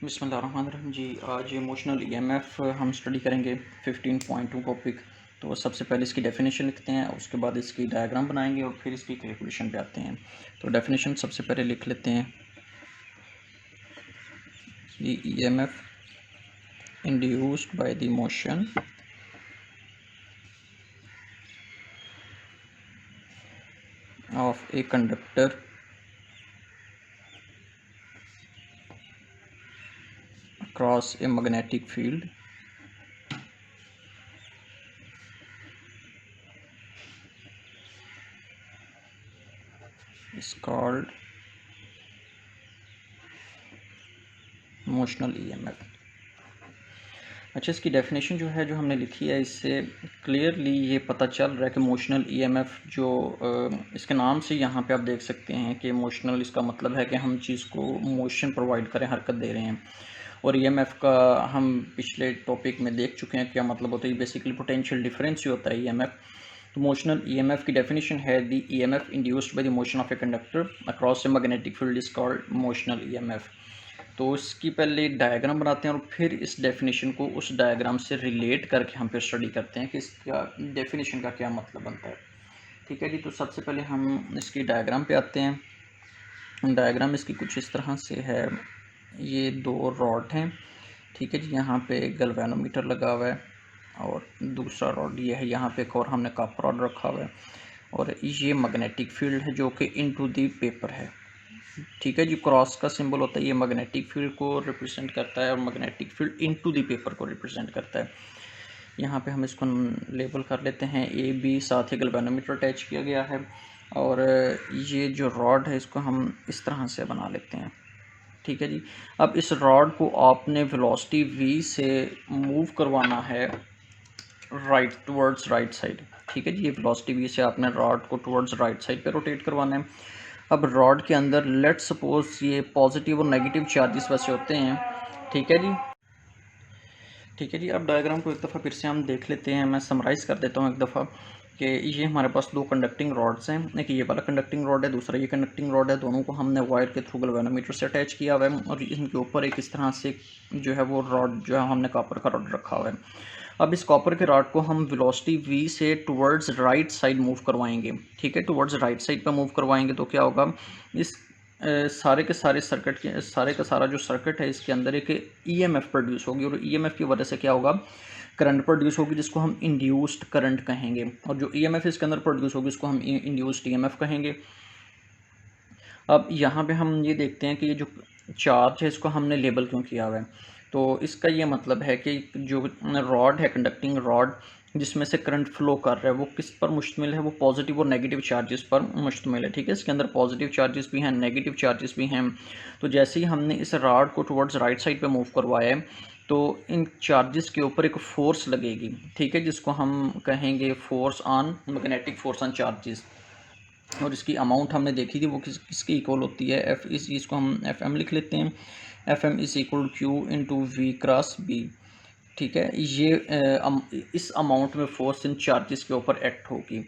बिस्मिल्लाहिर्रहमानिर्रहीम जी। आज emotional EMF हम स्टडी करेंगे 15.2 टॉपिक। तो सबसे पहले इसकी डेफिनेशन लिखते हैं, उसके बाद इसकी डायग्राम बनाएंगे और फिर इसकी कैलकुलेशन पे आते हैं। तो डेफिनेशन सबसे पहले लिख लेते हैं। EMF induced by the motion of a conductor across a magnetic field is called motional EMF. अच्छा, इसकी डेफिनेशन जो है जो हमने लिखी है, इससे क्लियरली ये पता चल रहा है कि मोशनल ईएमएफ जो इसके नाम से यहाँ पे आप देख सकते हैं कि मोशनल, इसका मतलब है कि हम चीज़ को मोशन प्रोवाइड करें, हरकत दे रहे हैं। और ईएमएफ का हम पिछले टॉपिक में देख चुके हैं क्या मतलब होता है। बेसिकली पोटेंशियल डिफरेंस ही होता है ईएमएफ। तो मोशनल ईएमएफ की डेफिनेशन है the EMF induced by the motion of a conductor across a magnetic field is called motional EMF. तो इसकी पहले डायग्राम बनाते हैं और फिर इस डेफिनेशन को उस डायग्राम से रिलेट करके हम फिर स्टडी करते हैं कि इसका डेफिनेशन का क्या मतलब बनता है। ठीक है जी। तो सबसे पहले हम इसकी डायग्राम पे आते हैं। डायग्राम इसकी कुछ इस तरह से है। ये दो रॉड हैं, ठीक है जी। यहाँ पे गैल्वेनोमीटर लगा हुआ है और दूसरा रॉड ये है, यहाँ पे एक और हमने कॉपर रॉड रखा हुआ है। और ये मैग्नेटिक फील्ड है जो कि इनटू द पेपर है, ठीक है जी। क्रॉस का सिंबल होता है, ये मैग्नेटिक फील्ड को रिप्रेजेंट करता है और magnetic field into the paper को रिप्रेजेंट करता है। यहाँ पे हम इसको लेबल कर लेते हैं ए बी, साथ ही गैल्वेनोमीटर अटैच किया गया है। और ये जो रॉड है इसको हम इस तरह से बना लेते हैं, ठीक है जी। अब इस रॉड को आपने वेलोसिटी v से मूव करवाना है राइट टुवर्ड्स राइट साइड, ठीक है जी। ये वेलोसिटी v से आपने रॉड को टुवर्ड्स राइट साइड पे रोटेट करवाना है। अब रॉड के अंदर लेट सपोज ये पॉजिटिव और नेगेटिव चार्जेस वैसे होते हैं, ठीक है जी। ठीक है जी। अब डायग्राम को एक दफ़ा फिर से हम देख लेते हैं। मैं समराइज़ कर देता हूँ एक दफ़ा कि ये हमारे पास दो कंडक्टिंग रॉड्स हैं। एक ये वाला कंडक्टिंग रॉड है, दूसरा ये कंडक्टिंग रॉड है। दोनों को हमने वायर के थ्रू गैल्वेनोमीटर से अटैच किया हुआ है और इनके ऊपर एक इस तरह से जो है वो रॉड जो है हमने कॉपर का रॉड रखा हुआ है। अब इस कॉपर के रॉड को हम वेलोसिटी v से टुवर्ड्स राइट साइड मूव करवाएंगे, ठीक है। टुवर्ड्स राइट साइड पर मूव करवाएंगे तो क्या होगा, इस सारे के सारे सर्किट के सारे का सारा जो सर्किट है इसके अंदर एक ईएमएफ प्रोड्यूस होगी और ईएमएफ की वजह से क्या होगा, करंट प्रोड्यूस होगी जिसको हम इंड्यूस्ड करंट कहेंगे। और जो ईएमएफ इसके अंदर प्रोड्यूस होगी इसको हम इंड्यूस्ड ईएमएफ कहेंगे। अब यहाँ पे हम ये देखते हैं कि ये जो चार्ज है इसको हमने लेबल क्यों किया हुआ है। तो इसका ये मतलब है कि जो रॉड है, कंडक्टिंग रॉड जिसमें से करंट फ्लो कर रहा है, वो किस पर मुश्तमिल है, वो पॉजिटिव और नेगेटिव चार्जेस पर मुश्तमिल है, ठीक है। इसके अंदर पॉजिटिव चार्जेस भी हैं, नेगेटिव चार्जेस भी हैं। तो जैसे ही हमने इस रॉड को टुवर्ड्स राइट साइड पे मूव करवाया है तो इन चार्जेस के ऊपर एक फोर्स लगेगी, ठीक है, जिसको हम कहेंगे force on magnetic force on charges. और इसकी अमाउंट हमने देखी थी, वो किसकी इक्वल होती है, एफ इस इसको हम एफ एम लिख लेते हैं। F M is equal Q into V cross B, ठीक है। ये इस अमाउंट में फोर्स इन चार्जेस के ऊपर एक्ट होगी।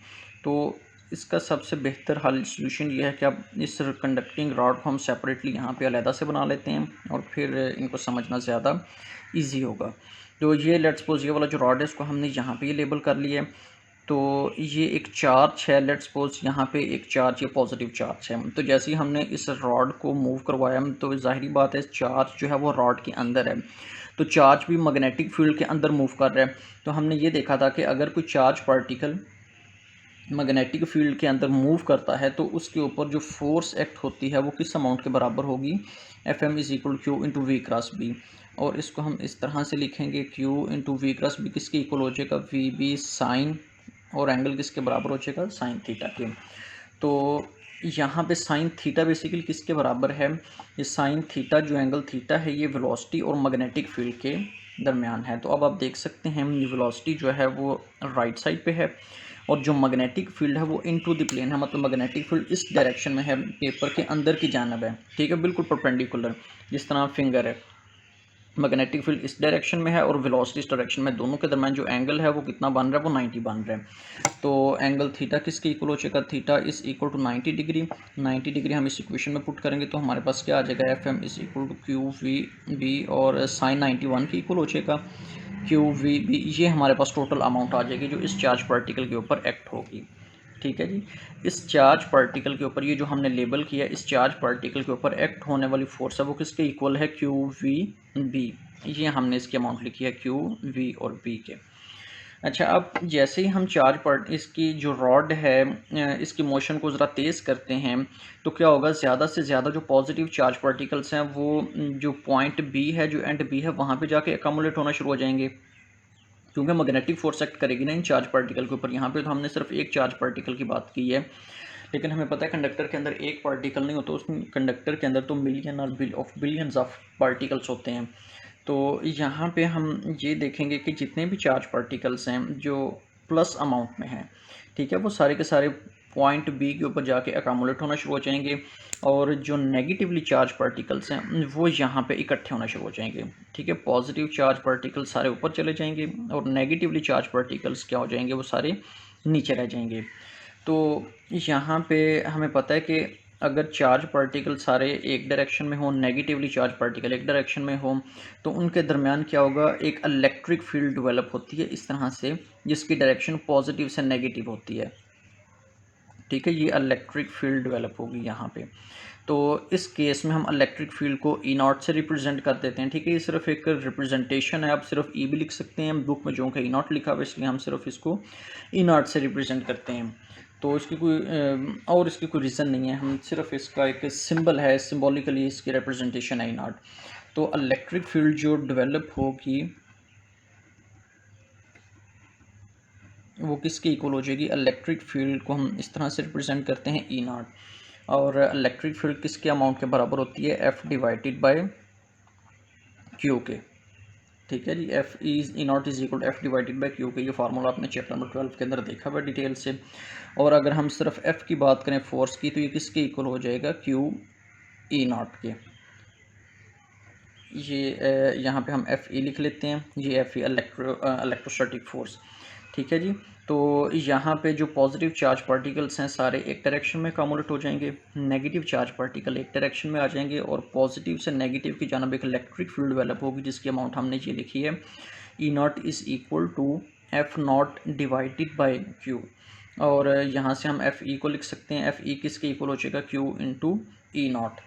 तो इसका सबसे बेहतर हल सोल्यूशन ये है कि अब इस कंडक्टिंग रॉड को हम सेपरेटली यहाँ पे अलहदा से बना लेते हैं और फिर इनको समझना ज़्यादा इजी होगा। तो ये लेट्स सपोज ये वाला जो रॉड है इसको हमने यहाँ पे ये लेबल कर लिया है। तो ये एक चार्ज है, लेट्स सपोज यहाँ पे एक चार्ज, ये पॉजिटिव चार्ज है। तो जैसे ही हमने इस रॉड को मूव करवाया तो ज़ाहिरी बात है चार्ज जो है वो रॉड के अंदर है, तो चार्ज भी मैग्नेटिक फील्ड के अंदर मूव कर रहा है। तो हमने ये देखा था कि अगर कोई चार्ज पार्टिकल मैग्नेटिक फील्ड के अंदर मूव करता है तो उसके ऊपर जो फोर्स एक्ट होती है वो किस अमाउंट के बराबर होगी, F M is equal Q into V cross B. और इसको हम इस तरह से लिखेंगे, Q into V cross B किसके इक्वल हो जाएगा, वी बी साइन, और एंगल किसके बराबर हो जाएगा, साइन थीटा के। तो यहाँ पे साइन थीटा बेसिकली किसके बराबर है, ये साइन थीटा जो एंगल थीटा है ये वेलोसिटी और मैग्नेटिक फील्ड के दरमियान है। तो अब आप देख सकते हैं वेलोसिटी जो है वो राइट साइड पे है और जो मैग्नेटिक फील्ड है वो इनटू द प्लेन है, मतलब मैग्नेटिक फील्ड इस डायरेक्शन में है, पेपर के अंदर की जानब है, ठीक है, बिल्कुल परपेंडिकुलर जिस तरह फिंगर है। मैग्नेटिक फील्ड इस डायरेक्शन में है और वेलोसिटी इस डायरेक्शन में, दोनों के दरमियान जो एंगल है वो कितना बन रहा है, वो 90 बन रहा है। तो एंगल थीटा किसके इक्वल हो जाएगा, theta is equal to 90 degree. 90 degree हम इस इक्वेशन में पुट करेंगे तो हमारे पास क्या आ जाएगा, F M is equal to Q V B, और साइन 91 के इक्वल हो जाएगा क्यू वी बी। ये हमारे पास टोटल अमाउंट आ जाएगी जो इस चार्ज पार्टिकल के ऊपर एक्ट होगी। ठीक है जी, इस चार्ज पार्टिकल के ऊपर ये जो हमने लेबल किया, इस चार्ज पार्टिकल के ऊपर एक्ट होने वाली फोर्स है वो किसके इक्वल है, क्यू वी बी। ये हमने इसकी अमाउंट लिखी है क्यू वी और बी के। अच्छा, अब जैसे ही हम चार्ज पार्ट इसकी जो रॉड है इसकी मोशन को ज़रा तेज़ करते हैं तो क्या होगा, ज़्यादा से ज़्यादा जो पॉजिटिव चार्ज पार्टिकल्स हैं वो जो पॉइंट बी है, जो एंड बी है, वहाँ पे जाके अकोमोलेट होना शुरू हो जाएंगे, क्योंकि मैग्नेटिक फोर्स एक्ट करेगी ना इन चार्ज पार्टिकल के ऊपर। यहाँ पे तो हमने सिर्फ एक चार्ज पार्टिकल की बात की है, लेकिन हमें पता है कंडक्टर के अंदर एक पार्टिकल नहीं होता, उस कंडक्टर के अंदर तो मिलियन और बिलियंस ऑफ पार्टिकल्स होते हैं। तो यहाँ पे हम ये देखेंगे कि जितने भी चार्ज पार्टिकल्स हैं जो प्लस अमाउंट में हैं, ठीक है, वो सारे के सारे पॉइंट बी के ऊपर जाके अकोमोलेट होना शुरू हो जाएंगे, और जो नेगेटिवली चार्ज पार्टिकल्स हैं वो यहाँ पे इकट्ठे होना शुरू हो जाएंगे। ठीक है, पॉजिटिव चार्ज पार्टिकल्स सारे ऊपर चले जाएंगे और नेगेटिवली चार्ज पार्टिकल्स क्या हो जाएंगे, वो सारे नीचे रह जाएंगे। तो यहाँ पे हमें पता है कि अगर चार्ज पार्टिकल सारे एक डायरेक्शन में हो, नेगेटिवली चार्ज पार्टिकल एक डायरेक्शन में हो, तो उनके दरमियान क्या होगा, एक इलेक्ट्रिक फील्ड डेवलप होती है इस तरह से, जिसकी डायरेक्शन पॉजिटिव से नेगेटिव होती है। ठीक है, ये इलेक्ट्रिक फील्ड डेवलप होगी यहाँ पे। तो इस केस में हम इलेक्ट्रिक फील्ड को ई नॉट से रिप्रेजेंट कर देते हैं। ठीक है, ये सिर्फ एक रिप्रेजेंटेशन है, आप सिर्फ ई भी लिख सकते हैं, बुक में जो कि ई नॉट लिखा हुआ है इसलिए हम सिर्फ इसको ई नॉट से रिप्रेजेंट करते हैं। तो इसकी कोई रीज़न नहीं है, हम सिर्फ इसका एक सिंबल है, सिम्बॉलिकली इसकी रिप्रेजेंटेशन है ई नॉट। तो इलेक्ट्रिक फील्ड जो डेवलप होगी वो किसके इक्वल हो जाएगी, इलेक्ट्रिक फील्ड को हम इस तरह से रिप्रेजेंट करते हैं ई नॉट, और इलेक्ट्रिक फील्ड किसके अमाउंट के बराबर होती है, F divided by Q K. ठीक है जी, F is E naught is equal to F divided by Q K. ये फार्मूला आपने चैप्टर नंबर 12 के अंदर देखा हुआ डिटेल से। और अगर हम सिर्फ एफ की बात करें फोर्स की, तो ये किसके इक्वल हो जाएगा, क्यू ई नॉट के। ये यहाँ पे हम एफ ई लिख लेते हैं, ये एफ ई इलेक्ट्रोस्टैटिक फोर्स। ठीक है जी, तो यहाँ पे जो पॉजिटिव चार्ज पार्टिकल्स हैं सारे एक डायरेक्शन में अकोमोलेट हो जाएंगे, नेगेटिव चार्ज पार्टिकल एक डायरेक्शन में आ जाएंगे, और पॉजिटिव से नेगेटिव की जानब एक इलेक्ट्रिक फील्ड डेवलप होगी जिसकी अमाउंट हमने ये लिखी है, E naught is equal to F naught divided by Q. और यहाँ से हम एफ ई को लिख सकते हैं, एफ ई किसके इक्वल हो जाएगा, क्यू इंटू ई नॉट।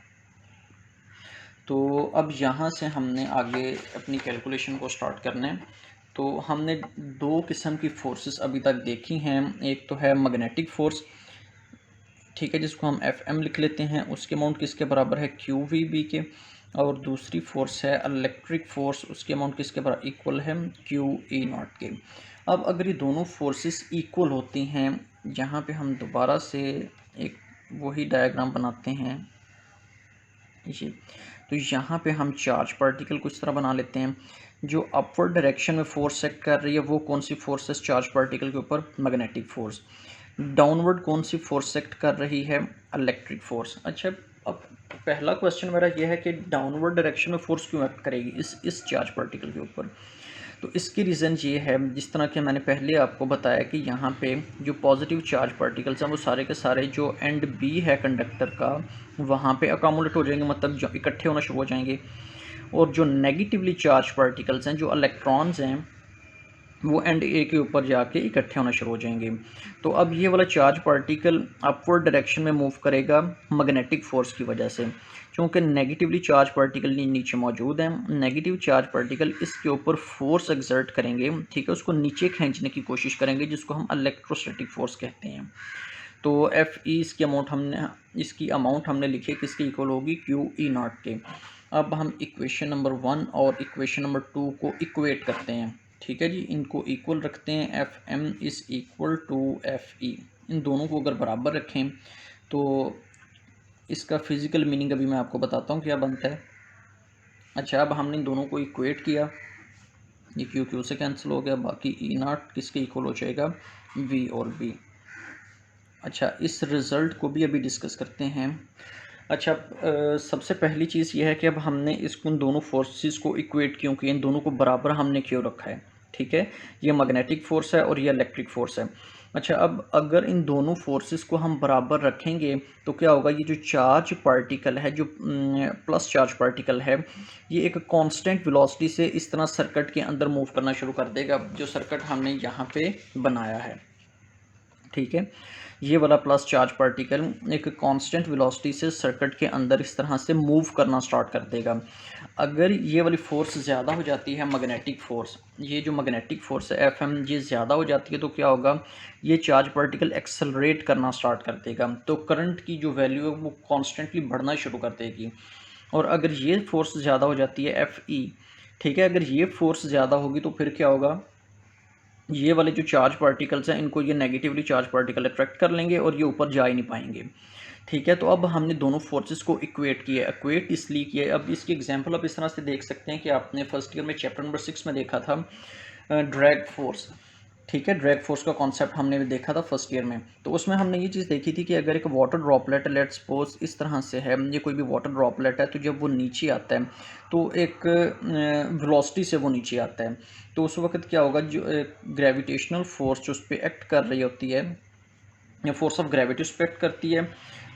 तो अब यहाँ से हमने आगे अपनी कैलकुलेशन को स्टार्ट करना है। तो हमने दो किस्म की फोर्सेस अभी तक देखी हैं, एक तो है मैग्नेटिक फोर्स, ठीक है, जिसको हम एफ एम लिख लेते हैं, उसके अमाउंट किसके बराबर है, क्यू वी बी के। और दूसरी फोर्स है इलेक्ट्रिक फोर्स, उसके अमाउंट किसके बराबर इक्वल है, क्यू ई नॉट के। अब अगर ये दोनों फोर्सेस इक्वल होती हैं, यहाँ पे हम दोबारा से एक वही डायग्राम बनाते हैं जी। तो यहाँ पे हम चार्ज पार्टिकल को इस तरह बना लेते हैं, जो अपवर्ड डायरेक्शन में फोर्स एक्ट कर रही है वो कौन सी फोर्स है चार्ज पार्टिकल के ऊपर, मैग्नेटिक फोर्स। डाउनवर्ड कौन सी फोर्स एक्ट कर रही है, इलेक्ट्रिक फोर्स। अच्छा, अब पहला क्वेश्चन मेरा यह है कि डाउनवर्ड डायरेक्शन में फोर्स क्यों एक्ट करेगी इस चार्ज पार्टिकल के ऊपर। तो इसकी रीज़न ये है, जिस तरह के मैंने पहले आपको बताया कि यहाँ पे जो पॉजिटिव चार्ज पार्टिकल्स हैं वो सारे के सारे जो एंड बी है कंडक्टर का, वहाँ पे अकोमोलेट हो जाएंगे, मतलब जो इकट्ठे होना शुरू हो जाएंगे। और जो नेगेटिवली चार्ज पार्टिकल्स हैं, जो इलेक्ट्रॉन्स हैं, वो एंड ए के ऊपर जाके इकट्ठे होना शुरू हो जाएंगे। तो अब ये वाला चार्ज पार्टिकल अपवर्ड डायरेक्शन में मूव करेगा मैग्नेटिक फोर्स की वजह से, क्योंकि नेगेटिवली चार्ज पार्टिकल नीचे मौजूद हैं। नेगेटिव चार्ज पार्टिकल इसके ऊपर फोर्स एक्सर्ट करेंगे, ठीक है, उसको नीचे खींचने की कोशिश करेंगे, जिसको हम इलेक्ट्रोस्टैटिक फोर्स कहते हैं। तो एफ ई इसकी अमाउंट हमने लिखी है, किसकी इक्वल होगी, क्यू ई नॉट के। अब हम इक्वेशन नंबर 1 और इक्वेशन नंबर 2 को इक्वेट करते हैं, ठीक है जी, इनको इक्वल रखते हैं, F M is equal to F E. इन दोनों को अगर बराबर रखें तो इसका फिज़िकल मीनिंग अभी मैं आपको बताता हूँ क्या बनता है। अच्छा, अब हमने इन दोनों को इक्वेट किया, ये क्यू क्यू से कैंसिल हो गया, बाकी ई नॉट किसके इक्वल हो जाएगा, वी और बी। अच्छा, इस रिज़ल्ट को भी अभी डिस्कस करते हैं। अच्छा, सबसे पहली चीज़ ये है कि अब हमने उन दोनों फोर्सेस को इक्वेट क्यों किया, इन दोनों को बराबर हमने क्यों रखा है, ठीक है। ये मैग्नेटिक फोर्स है और ये इलेक्ट्रिक फोर्स है। अच्छा, अब अगर इन दोनों फोर्सेस को हम बराबर रखेंगे तो क्या होगा, ये जो चार्ज पार्टिकल है, जो प्लस चार्ज पार्टिकल है, ये एक कांस्टेंट वेलोसिटी से इस तरह सर्किट के अंदर मूव करना शुरू कर देगा, जो सर्किट हमने यहाँ पे बनाया है, ठीक है। ये वाला प्लस चार्ज पार्टिकल एक कांस्टेंट वेलोसिटी से सर्किट के अंदर इस तरह से मूव करना स्टार्ट कर देगा। अगर ये वाली फोर्स ज़्यादा हो जाती है, मैग्नेटिक फोर्स, ये जो मैग्नेटिक फोर्स है एफ एम, ये ज़्यादा हो जाती है तो क्या होगा, ये चार्ज पार्टिकल एक्सेलरेट करना स्टार्ट कर देगा, तो करंट की जो वैल्यू है वो कॉन्स्टेंटली बढ़ना शुरू कर देगी। और अगर ये फोर्स ज़्यादा हो जाती है एफ ई, ठीक है, अगर ये फोर्स ज़्यादा होगी तो फिर क्या होगा, ये वाले जो चार्ज पार्टिकल्स हैं इनको ये नेगेटिवली चार्ज पार्टिकल अट्रैक्ट कर लेंगे और ये ऊपर जा ही नहीं पाएंगे, ठीक है। तो अब हमने दोनों फोर्सेस को इक्वेट किया, इक्वेट इसलिए किया, अब इसकी एग्जांपल आप इस तरह से देख सकते हैं कि आपने फर्स्ट ईयर में चैप्टर नंबर 6 में देखा था ड्रैग फोर्स, ठीक है। ड्रैग फोर्स का कॉन्सेप्ट हमने भी देखा था फर्स्ट ईयर में। तो उसमें हमने ये चीज़ देखी थी कि अगर एक वाटर ड्रॉपलेट, लेट्स सपोज इस तरह से है, ये कोई भी वाटर ड्रॉपलेट है, तो जब वो नीचे आता है तो एक वेलोसिटी से वो नीचे आता है, तो उस वक्त क्या होगा, जो ग्रेविटेशनल फोर्स जो उस पर एक्ट कर रही होती है, या फोर्स ऑफ ग्रेविटी उस पर एक्ट करती है,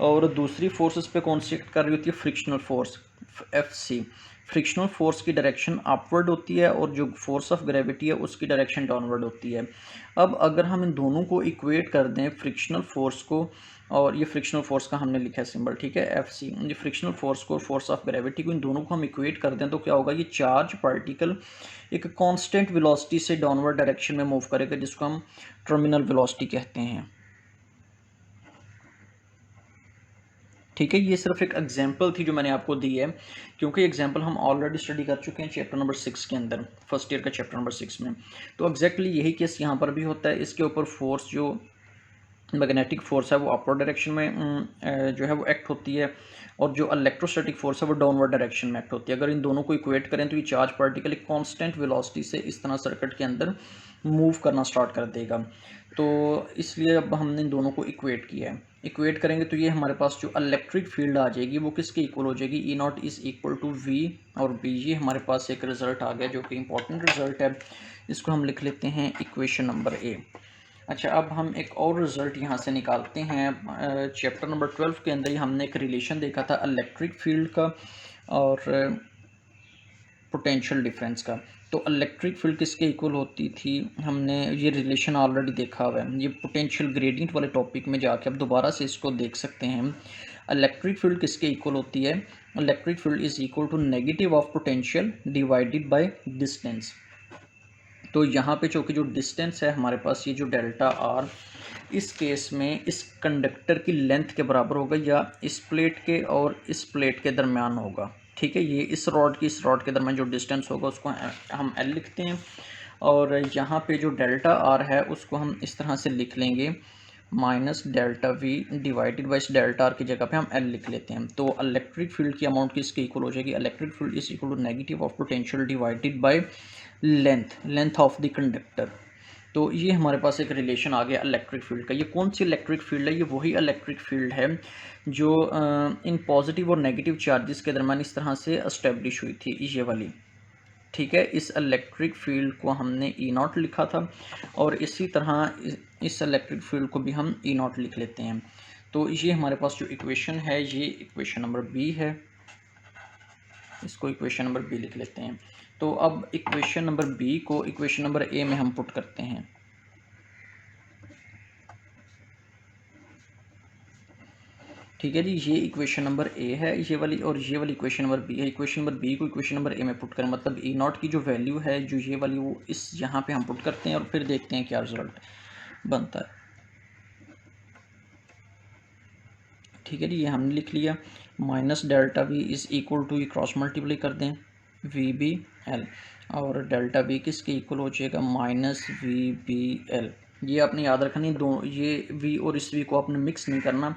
और दूसरी फोर्स उस पर कौन सी एक्ट कर रही होती है, frictional force, F C. Frictional force की डायरेक्शन अपवर्ड होती है और जो फोर्स ऑफ ग्रेविटी है उसकी डायरेक्शन डाउनवर्ड होती है। अब अगर हम इन दोनों को इक्वेट कर दें, फ्रिक्शनल फोर्स को, और ये फ्रिक्शनल फोर्स का हमने लिखा है सिंबल, ठीक है, एफ सी, ये फ्रिक्शनल फोर्स को, फोर्स ऑफ ग्रेविटी को, इन दोनों को हम इक्वेट कर दें तो क्या होगा, ये चार्ज पार्टिकल एक कांस्टेंट वेलोसिटी से डाउनवर्ड डायरेक्शन में मूव करेगा, जिसको हम टर्मिनल वेलोसिटी कहते हैं, ठीक है। ये सिर्फ एक एग्जांपल थी जो मैंने आपको दी है, क्योंकि एग्जांपल हम ऑलरेडी स्टडी कर चुके हैं चैप्टर नंबर 6 के अंदर, फर्स्ट ईयर का चैप्टर नंबर 6 में। तो एग्जैक्टली यही केस यहाँ पर भी होता है। इसके ऊपर फोर्स जो मैग्नेटिक फोर्स है वो अपवर्ड डायरेक्शन में जो है वो एक्ट होती है, और जो इलेक्ट्रोस्टैटिक फोर्स है वो डाउनवर्ड डायरेक्शन में एक्ट होती है। अगर इन दोनों को इक्वेट करें तो ये चार्ज पार्टिकल एक कांस्टेंट वेलोसिटी से इस तरह सर्किट के अंदर मूव करना स्टार्ट कर देगा। तो इसलिए अब हमने इन दोनों को इक्वेट किया है। इक्वेट करेंगे तो ये हमारे पास जो इलेक्ट्रिक फील्ड आ जाएगी वो किसके इक्वल हो जाएगी, E naught is equal to V और बी। ये हमारे पास एक रिजल्ट आ गया जो कि इंपॉर्टेंट रिजल्ट है। इसको हम लिख लेते हैं इक्वेशन नंबर ए। अच्छा, अब हम एक और रिज़ल्ट यहाँ से निकालते हैं। चैप्टर नंबर 12 के अंदर ही हमने एक रिलेशन देखा था इलेक्ट्रिक फील्ड का और पोटेंशियल डिफरेंस का। तो इलेक्ट्रिक फील्ड किसके इक्वल होती थी, हमने ये रिलेशन ऑलरेडी देखा हुआ है। ये पोटेंशियल ग्रेडियंट वाले टॉपिक में जाके अब दोबारा से इसको देख सकते हैं। इलेक्ट्रिक फील्ड किसके इक्वल होती है, electric field is equal to negative of potential divided by distance. तो यहाँ पे चूँकि जो डिस्टेंस है हमारे पास, ये जो डेल्टा आर, इस केस में इस कंडक्टर की लेंथ के बराबर होगा, या इस प्लेट के और इस प्लेट के दरमियान होगा, ठीक है। ये इस रॉड की इस रॉड के दरमियान जो डिस्टेंस होगा उसको हम एल लिखते हैं, और यहाँ पे जो डेल्टा आर है उसको हम इस तरह से लिख लेंगे, minus delta V divided by इस डेल्टा आर की जगह पे हम एल लिख लेते हैं। तो इलेक्ट्रिक फील्ड की अमाउंट किसके इक्वल हो जाएगी, electric field is equal to negative of potential divided by length of the conductor. तो ये हमारे पास एक रिलेशन आ गया इलेक्ट्रिक फील्ड का। ये कौन सी इलेक्ट्रिक फील्ड है, ये वही इलेक्ट्रिक फील्ड है जो इन पॉजिटिव और नेगेटिव चार्जेस के दरमियान इस तरह से एस्टेब्लिश हुई थी, ये वाली, ठीक है। इस इलेक्ट्रिक फील्ड को हमने ई नॉट लिखा था, और इसी तरह इस इलेक्ट्रिक फील्ड को भी हम ई नॉट लिख लेते हैं। तो ये हमारे पास जो इक्वेशन है, ये इक्वेशन नंबर बी है, इसको इक्वेशन नंबर बी लिख लेते हैं। तो अब इक्वेशन नंबर बी को इक्वेशन नंबर ए में हम पुट करते हैं। ठीक है जी, ये इक्वेशन नंबर ए है ये वाली, और ये वाली इक्वेशन नंबर बी है। इक्वेशन नंबर बी को इक्वेशन नंबर ए में पुट करें, मतलब ई नॉट की जो वैल्यू है जो ये वाली, वो इस यहाँ पे हम पुट करते हैं और फिर देखते हैं क्या रिजल्ट बनता है। ठीक है जी, ये हमने लिख लिया। Minus delta V is equal to, ये क्रॉस मल्टीप्लाई कर दें, वी बी एल, और डेल्टा वी किसके इक्वल हो जाएगा, माइनस वी बी एल। ये आपने याद रखनी, दो ये वी और इस वी को आपने मिक्स नहीं करना।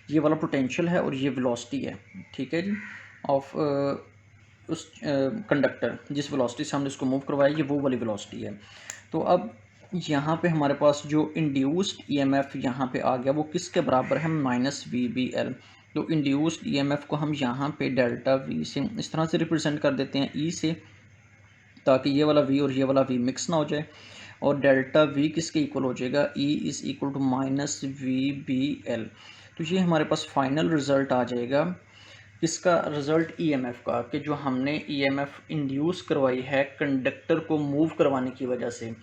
ये वाला पोटेंशियल है और ये वेलोसिटी है, ठीक है जी, ऑफ उस कंडक्टर, जिस वेलोसिटी से हमने इसको मूव करवाया, ये वो वाली वेलोसिटी है। तो अब यहाँ पे हमारे पास जो इंड्यूस्ड ईएमएफ यहाँ पे आ गया, वो किसके बराबर है, माइनस वी बी एल। तो इंड्यूस्ड ईएमएफ को हम यहाँ पे डेल्टा वी से इस तरह से रिप्रेजेंट कर देते हैं ई से, ताकि ये वाला वी और ये वाला वी मिक्स ना हो जाए। और डेल्टा वी किसके इक्वल हो जाएगा, E is equal to minus V B L. तो ये हमारे पास फाइनल रिज़ल्ट आ जाएगा किसका, रिज़ल्ट ईएमएफ का, कि जो हमने ईएमएफ इंड्यूस करवाई है कंडक्टर को मूव करवाने की वजह से,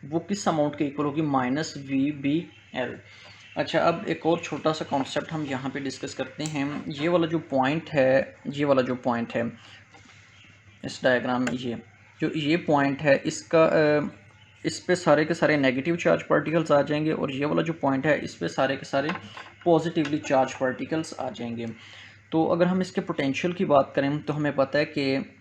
वो किस अमाउंट के इक्वल होगी, माइनस वी बी एल। अच्छा, अब एक और छोटा सा कॉन्सेप्ट हम यहाँ पे डिस्कस करते हैं। ये वाला जो पॉइंट है, ये वाला जो पॉइंट है इस डायग्राम में, ये पॉइंट है, इसका इस पे सारे के सारे नेगेटिव चार्ज पार्टिकल्स आ जाएंगे, और ये वाला जो पॉइंट है इस पे सारे के सारे पॉजिटिवली चार्ज पार्टिकल्स आ जाएंगे। तो अगर हम इसके पोटेंशियल की बात करें तो हमें पता है कि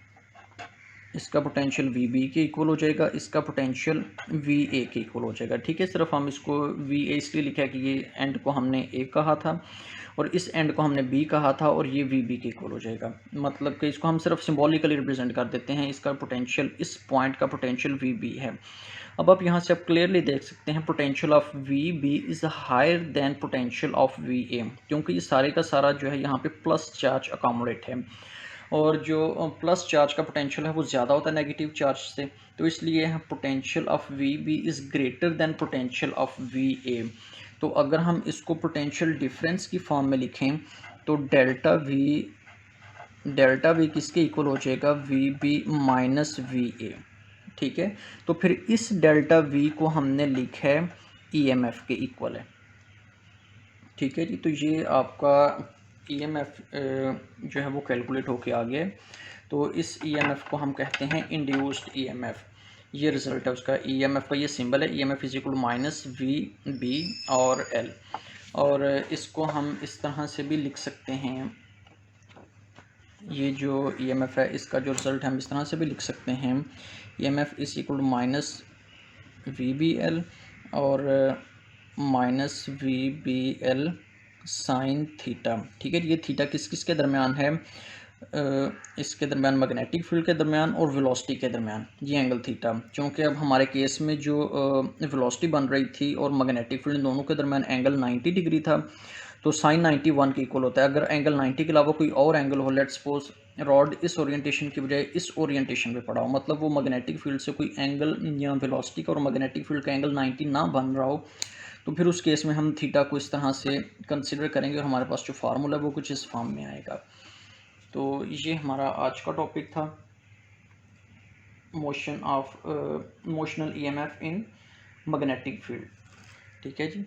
इसका पोटेंशियल वी बी के इक्वल हो जाएगा, इसका पोटेंशियल वी ए के इक्वल हो जाएगा। ठीक है, सिर्फ हम इसको वी ए इसलिए लिखा है कि ये एंड को हमने ए कहा था और इस एंड को हमने बी कहा था, और ये वी बी के इक्वल हो जाएगा। मतलब कि इसको हम सिर्फ सिंबॉलिकली रिप्रेजेंट कर देते हैं, इसका पोटेंशियल, इस पॉइंट का पोटेंशियल वी बी है। अब आप यहाँ से आप क्लियरली देख सकते हैं potential of V B is higher than potential of V A, क्योंकि ये सारे का सारा जो है यहाँ पे प्लस चार्ज अकोमोडेट है, और जो प्लस चार्ज का पोटेंशियल है वो ज़्यादा होता है नेगेटिव चार्ज से, तो इसलिए potential of V B is greater than potential of V A. तो अगर हम इसको पोटेंशियल डिफरेंस की फॉर्म में लिखें तो डेल्टा वी किसके इक्वल हो जाएगा, V B minus V A. ठीक है, तो फिर इस डेल्टा वी को हमने लिखा है ईएमएफ के इक्वल है। ठीक है जी, तो ये आपका ईएमएफ जो है वो कैलकुलेट होके आ गया है। तो इस ईएमएफ को हम कहते हैं इंड्यूस्ड ईएमएफ। ये रिजल्ट है उसका, ईएमएफ का ये सिंबल है, EMF is equal minus V B और एल। और इसको हम इस तरह से भी लिख सकते हैं, ये जो ईएमएफ है इसका जो रिज़ल्ट है हम इस तरह से भी लिख सकते हैं, EMF is equal minus V B L और minus V B L sine theta. ठीक है, ये थीटा किस किस के दरमियान है, इसके दरमियान मैग्नेटिक फील्ड के दरमियान और वेलोसिटी के दरमियान, ये एंगल थीटा। क्योंकि अब हमारे केस में जो वेलोसिटी बन रही थी और मैग्नेटिक फील्ड दोनों के दरमियान एंगल 90 डिग्री था, तो साइन 91 के इक्वल होता है। अगर एंगल 90 के अलावा कोई और एंगल हो, लेट्स सपोज रॉड इस ओरिएंटेशन की बजाय इस ओरिएंटेशन पे पड़ा हो, मतलब वो मैग्नेटिक फील्ड से कोई एंगल या वेलोसिटी का और मैग्नेटिक फील्ड का एंगल 90 ना बन रहा हो, तो फिर उस केस में हम थीटा को इस तरह से कंसिडर करेंगे और हमारे पास जो फार्मूला है वो कुछ इस फॉर्म में आएगा। तो ये हमारा आज का टॉपिक था, motional EMF in magnetic field. ठीक है जी।